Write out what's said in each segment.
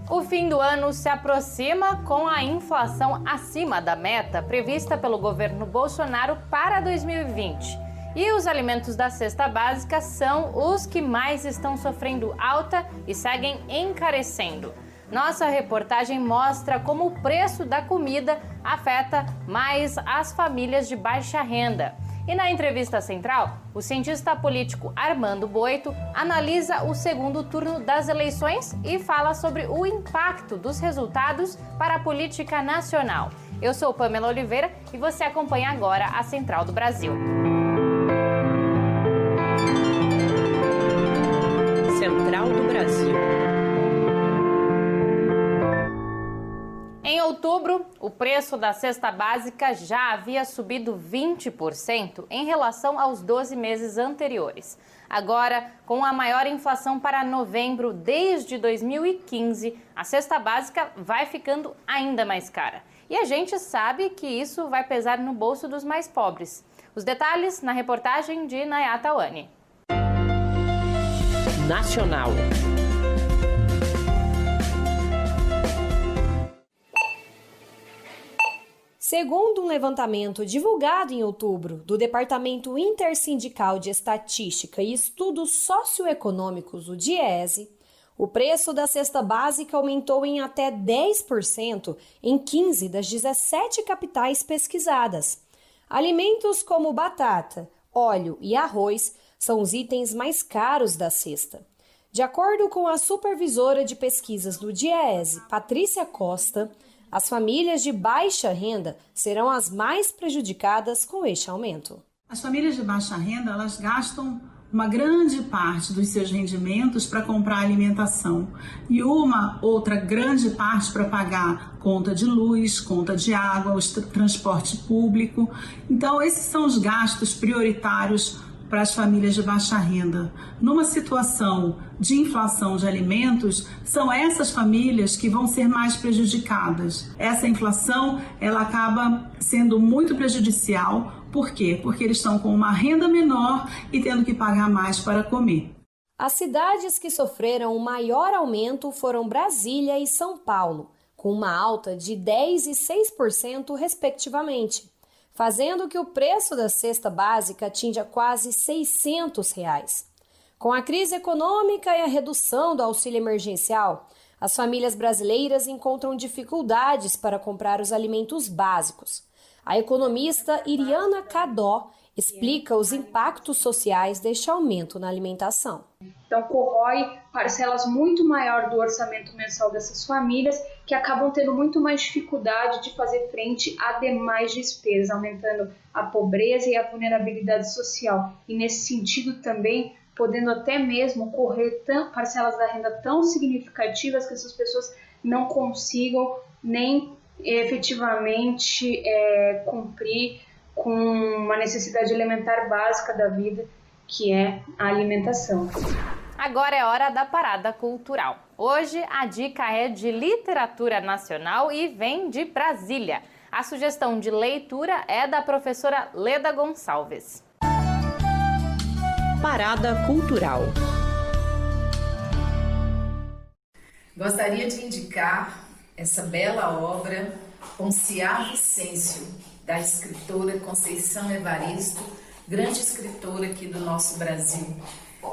O fim do ano se aproxima com a inflação acima da meta prevista pelo governo Bolsonaro para 2020. E os alimentos da cesta básica são os que mais estão sofrendo alta e seguem encarecendo. Nossa reportagem mostra como o preço da comida afeta mais as famílias de baixa renda. E na entrevista central, o cientista político Armando Boito analisa o segundo turno das eleições e fala sobre o impacto dos resultados para a política nacional. Eu sou Pamela Oliveira e você acompanha agora a Central do Brasil. Central do Brasil. Em outubro, o preço da cesta básica já havia subido 20% em relação aos 12 meses anteriores. Agora, com a maior inflação para novembro desde 2015, a cesta básica vai ficando ainda mais cara. E a gente sabe que isso vai pesar no bolso dos mais pobres. Os detalhes na reportagem de Nayata Wani. Nacional. Segundo um levantamento divulgado em outubro do Departamento Intersindical de Estatística e Estudos Socioeconômicos, o DIESE, o preço da cesta básica aumentou em até 10% em 15 das 17 capitais pesquisadas. Alimentos como batata, óleo e arroz são os itens mais caros da cesta. De acordo com a supervisora de pesquisas do DIESE, Patrícia Costa, as famílias de baixa renda serão as mais prejudicadas com este aumento. As famílias de baixa renda, elas gastam uma grande parte dos seus rendimentos para comprar alimentação e uma outra grande parte para pagar conta de luz, conta de água, o transporte público. Então, esses são os gastos prioritários para as famílias de baixa renda. Numa situação de inflação de alimentos, são essas famílias que vão ser mais prejudicadas. Essa inflação, ela acaba sendo muito prejudicial. Por quê? Porque eles estão com uma renda menor e tendo que pagar mais para comer. As cidades que sofreram o maior aumento foram Brasília e São Paulo, com uma alta de 10% e 6% respectivamente, fazendo que o preço da cesta básica atinja quase R$ 600. Com a crise econômica e a redução do auxílio emergencial, as famílias brasileiras encontram dificuldades para comprar os alimentos básicos. A economista Iriana Cadó explica os impactos sociais deste aumento na alimentação. Então, corrói parcelas muito maior do orçamento mensal dessas famílias, que acabam tendo muito mais dificuldade de fazer frente a demais despesas, aumentando a pobreza e a vulnerabilidade social. E nesse sentido também, podendo até mesmo correr parcelas da renda tão significativas que essas pessoas não consigam nem efetivamente cumprir com uma necessidade elementar básica da vida, que é a alimentação. Agora é hora da parada cultural. Hoje a dica é de literatura nacional e vem de Brasília. A sugestão de leitura é da professora Leda Gonçalves. Parada cultural. Gostaria de indicar essa bela obra, Ponciar Vicêncio, da escritora Conceição Evaristo, grande escritora aqui do nosso Brasil.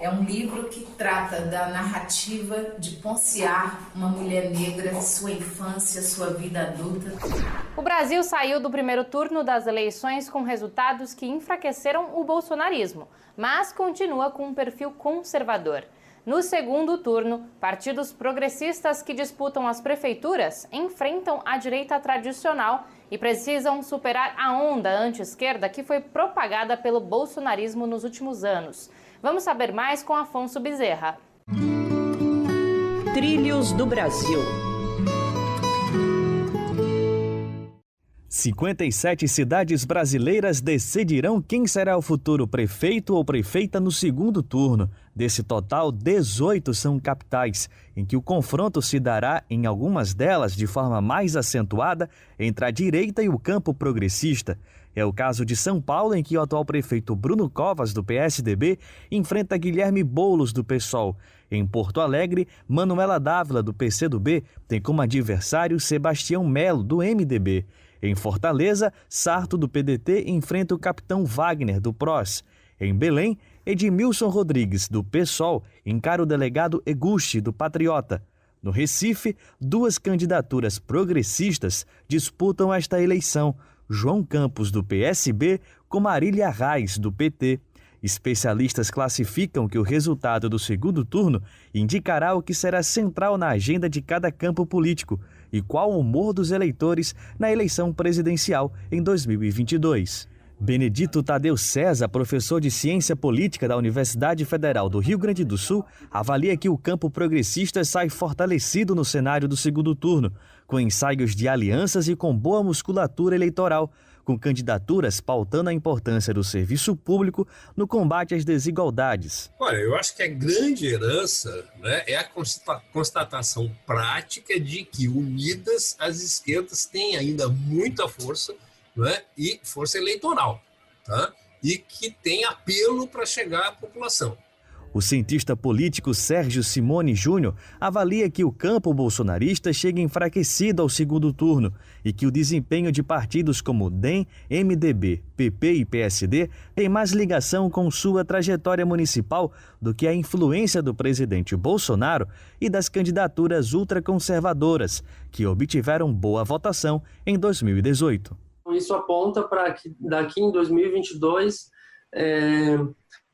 É um livro que trata da narrativa de Ponciar, uma mulher negra, sua infância, sua vida adulta. O Brasil saiu do primeiro turno das eleições com resultados que enfraqueceram o bolsonarismo, mas continua com um perfil conservador. No segundo turno, partidos progressistas que disputam as prefeituras enfrentam a direita tradicional e precisam superar a onda anti-esquerda que foi propagada pelo bolsonarismo nos últimos anos. Vamos saber mais com Afonso Bezerra. Trilhos do Brasil. 57 cidades brasileiras decidirão quem será o futuro prefeito ou prefeita no segundo turno. Desse total, 18 são capitais, em que o confronto se dará, em algumas delas, de forma mais acentuada, entre a direita e o campo progressista. É o caso de São Paulo, em que o atual prefeito Bruno Covas, do PSDB, enfrenta Guilherme Boulos, do PSOL. Em Porto Alegre, Manuela Dávila, do PCdoB, tem como adversário Sebastião Melo, do MDB. Em Fortaleza, Sarto, do PDT, enfrenta o capitão Wagner, do PROS. Em Belém, Edmilson Rodrigues, do PSOL, encara o delegado Eguchi, do Patriota. No Recife, duas candidaturas progressistas disputam esta eleição: João Campos, do PSB, com Marília Reis, do PT. Especialistas classificam que o resultado do segundo turno indicará o que será central na agenda de cada campo político e qual o humor dos eleitores na eleição presidencial em 2022. Benedito Tadeu César, professor de Ciência Política da Universidade Federal do Rio Grande do Sul, avalia que o campo progressista sai fortalecido no cenário do segundo turno, com ensaios de alianças e com boa musculatura eleitoral, com candidaturas pautando a importância do serviço público no combate às desigualdades. Olha, eu acho que a grande herança, né, é a constatação prática de que, unidas, as esquerdas têm ainda muita força, né, e força eleitoral, tá? E que tem apelo para chegar à população. O cientista político Sérgio Simone Júnior avalia que o campo bolsonarista chega enfraquecido ao segundo turno e que o desempenho de partidos como DEM, MDB, PP e PSD tem mais ligação com sua trajetória municipal do que a influência do presidente Bolsonaro e das candidaturas ultraconservadoras, que obtiveram boa votação em 2018. Isso aponta para que daqui em 2022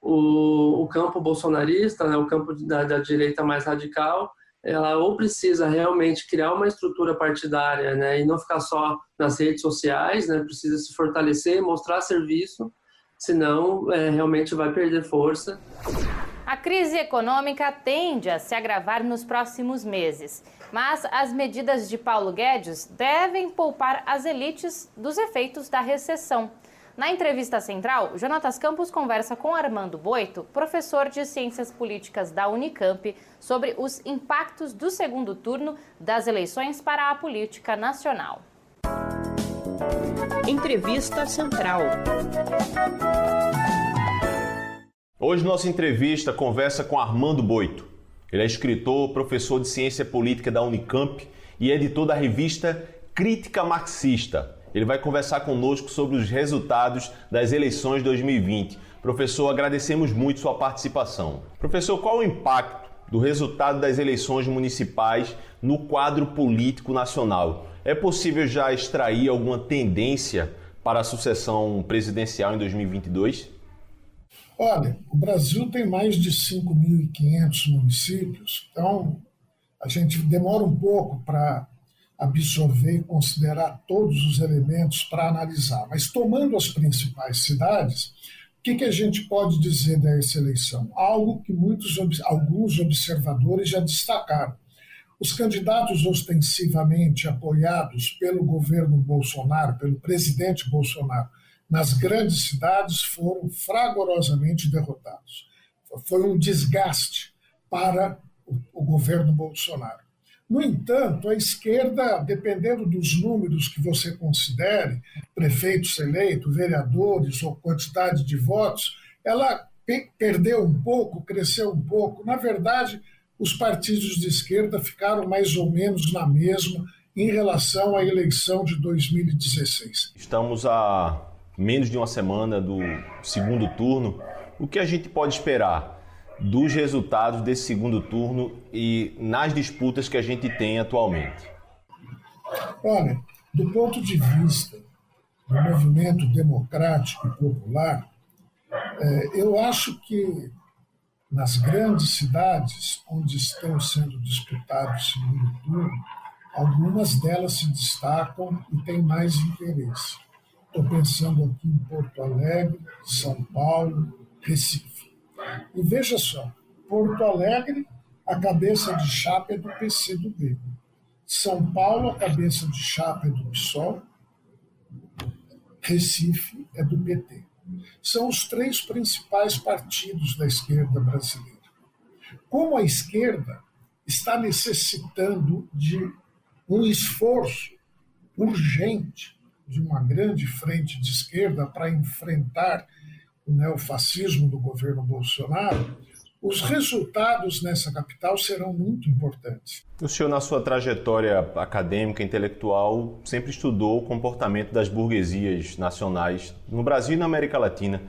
o campo bolsonarista, né, o campo da direita mais radical, ela ou precisa realmente criar uma estrutura partidária, né, e não ficar só nas redes sociais, né, precisa se fortalecer, mostrar serviço, senão realmente vai perder força. A crise econômica tende a se agravar nos próximos meses, mas as medidas de Paulo Guedes devem poupar as elites dos efeitos da recessão. Na entrevista central, Jonatas Campos conversa com Armando Boito, professor de Ciências Políticas da Unicamp, sobre os impactos do segundo turno das eleições para a política nacional. Entrevista Central. Hoje nossa entrevista conversa com Armando Boito. Ele é escritor, professor de Ciência Política da Unicamp e editor da revista Crítica Marxista. Ele vai conversar conosco sobre os resultados das eleições de 2020. Professor, agradecemos muito sua participação. Professor, qual o impacto do resultado das eleições municipais no quadro político nacional? É possível já extrair alguma tendência para a sucessão presidencial em 2022? Olha, o Brasil tem mais de 5.500 municípios, então a gente demora um pouco para absorver e considerar todos os elementos para analisar. Mas tomando as principais cidades, o que a gente pode dizer dessa eleição? Algo que alguns observadores já destacaram. Os candidatos ostensivamente apoiados pelo governo Bolsonaro, pelo presidente Bolsonaro, nas grandes cidades foram fragorosamente derrotados. Foi um desgaste para o governo Bolsonaro. No entanto, a esquerda, dependendo dos números que você considere, prefeitos eleitos, vereadores ou quantidade de votos, ela perdeu um pouco, cresceu um pouco. Na verdade, os partidos de esquerda ficaram mais ou menos na mesma em relação à eleição de 2016. Estamos a menos de uma semana do segundo turno. O que a gente pode esperar dos resultados desse segundo turno e nas disputas que a gente tem atualmente? Olha, do ponto de vista do movimento democrático e popular, eu acho que nas grandes cidades onde estão sendo disputados o segundo turno, algumas delas se destacam e têm mais interesse. Estou pensando aqui em Porto Alegre, São Paulo, Recife. E veja só, Porto Alegre, a cabeça de chapa é do PCdoB. São Paulo, a cabeça de chapa é do PSOL. Recife é do PT. São os 3 principais partidos da esquerda brasileira. Como a esquerda está necessitando de um esforço urgente de uma grande frente de esquerda para enfrentar o neofascismo do governo Bolsonaro, os resultados nessa capital serão muito importantes. O senhor, na sua trajetória acadêmica, intelectual, sempre estudou o comportamento das burguesias nacionais no Brasil e na América Latina.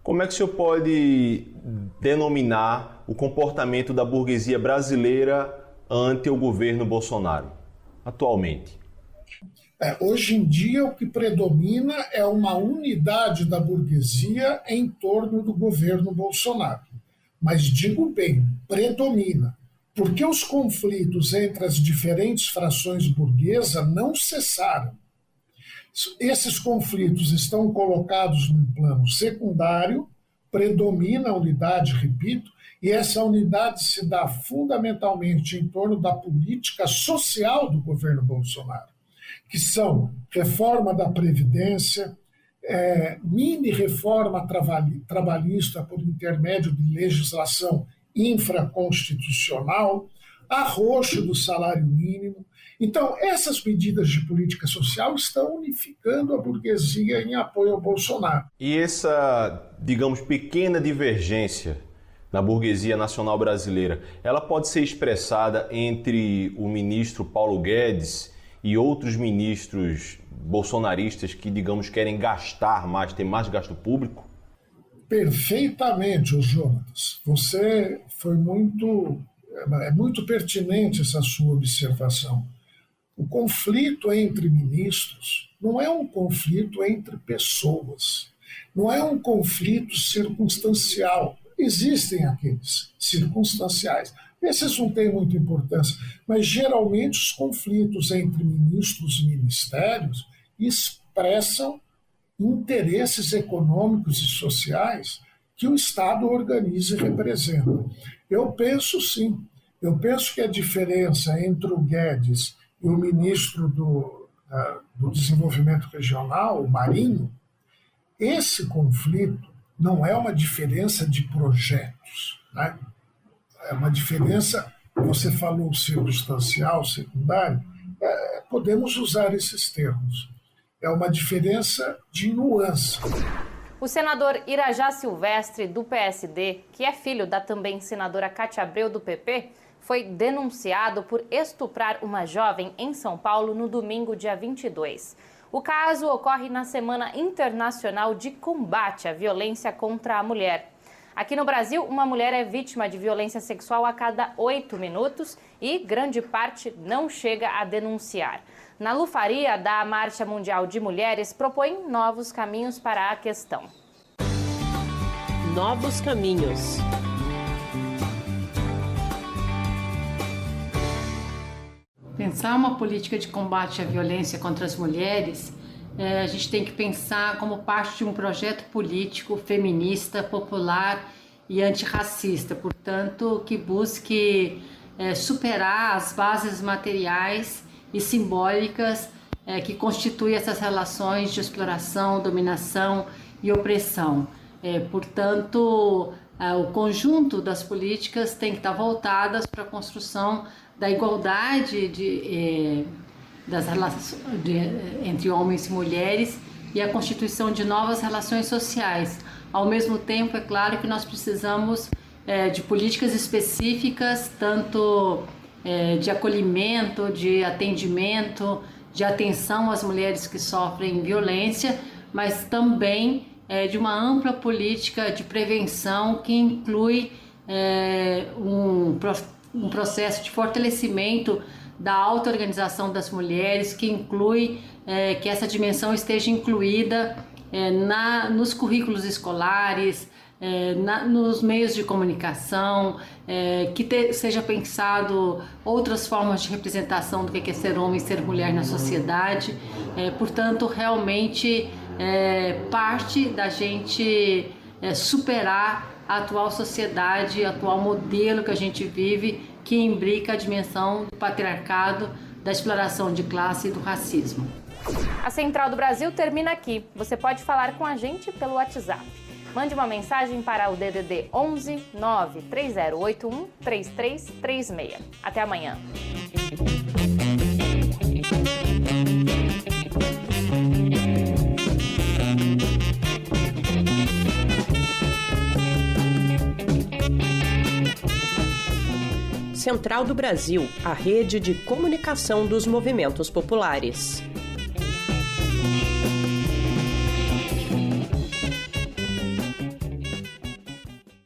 Como é que o senhor pode denominar o comportamento da burguesia brasileira ante o governo Bolsonaro, atualmente? Hoje em dia, o que predomina é uma unidade da burguesia em torno do governo Bolsonaro. Mas digo bem, predomina, porque os conflitos entre as diferentes frações burguesas não cessaram. Esses conflitos estão colocados num plano secundário, predomina a unidade, repito, e essa unidade se dá fundamentalmente em torno da política social do governo Bolsonaro, que são reforma da Previdência, mini-reforma trabalhista por intermédio de legislação infraconstitucional, arroxo do salário mínimo. Então, essas medidas de política social estão unificando a burguesia em apoio ao Bolsonaro. E essa, digamos, pequena divergência na burguesia nacional brasileira, ela pode ser expressada entre o ministro Paulo Guedes e outros ministros bolsonaristas que, digamos, querem gastar mais, ter mais gasto público? Perfeitamente, Jonas. Você foi muito pertinente essa sua observação. O conflito entre ministros não é um conflito entre pessoas, não é um conflito circunstancial. Existem aqueles circunstanciais. Esses não têm muita importância, mas geralmente os conflitos entre ministros e ministérios expressam interesses econômicos e sociais que o Estado organiza e representa. Eu penso sim, eu penso que a diferença entre o Guedes e o ministro do Desenvolvimento Regional, o Marinho, esse conflito não é uma diferença de projetos, né? É uma diferença, você falou circunstancial, secundário, podemos usar esses termos. É uma diferença de nuance. O senador Irajá Silvestre, do PSD, que é filho da também senadora Cátia Abreu, do PP, foi denunciado por estuprar uma jovem em São Paulo no domingo, dia 22. O caso ocorre na Semana Internacional de Combate à Violência contra a Mulher. Aqui no Brasil, uma mulher é vítima de violência sexual a cada 8 minutos e grande parte não chega a denunciar. Na Lufaria da Marcha Mundial de Mulheres propõe novos caminhos para a questão. Novos caminhos. Pensar uma política de combate à violência contra as mulheres, a gente tem que pensar como parte de um projeto político feminista, popular e antirracista, portanto, que busque superar as bases materiais e simbólicas que constituem essas relações de exploração, dominação e opressão. Portanto, o conjunto das políticas tem que estar voltadas para a construção da igualdade das relações entre homens e mulheres e a constituição de novas relações sociais. Ao mesmo tempo, é claro que nós precisamos de políticas específicas, tanto de acolhimento, de atendimento, de atenção às mulheres que sofrem violência, mas também de uma ampla política de prevenção que inclui um processo de fortalecimento da auto-organização das mulheres, que inclui que essa dimensão esteja incluída nos currículos escolares, nos meios de comunicação, que seja pensado outras formas de representação do que é ser homem e ser mulher na sociedade. Portanto, realmente parte da gente superar a atual sociedade, o atual modelo que a gente vive, que imbrica a dimensão do patriarcado, da exploração de classe e do racismo. A Central do Brasil termina aqui. Você pode falar com a gente pelo WhatsApp. Mande uma mensagem para o DDD 11 93081 3336. Até amanhã. Central do Brasil, a rede de comunicação dos movimentos populares.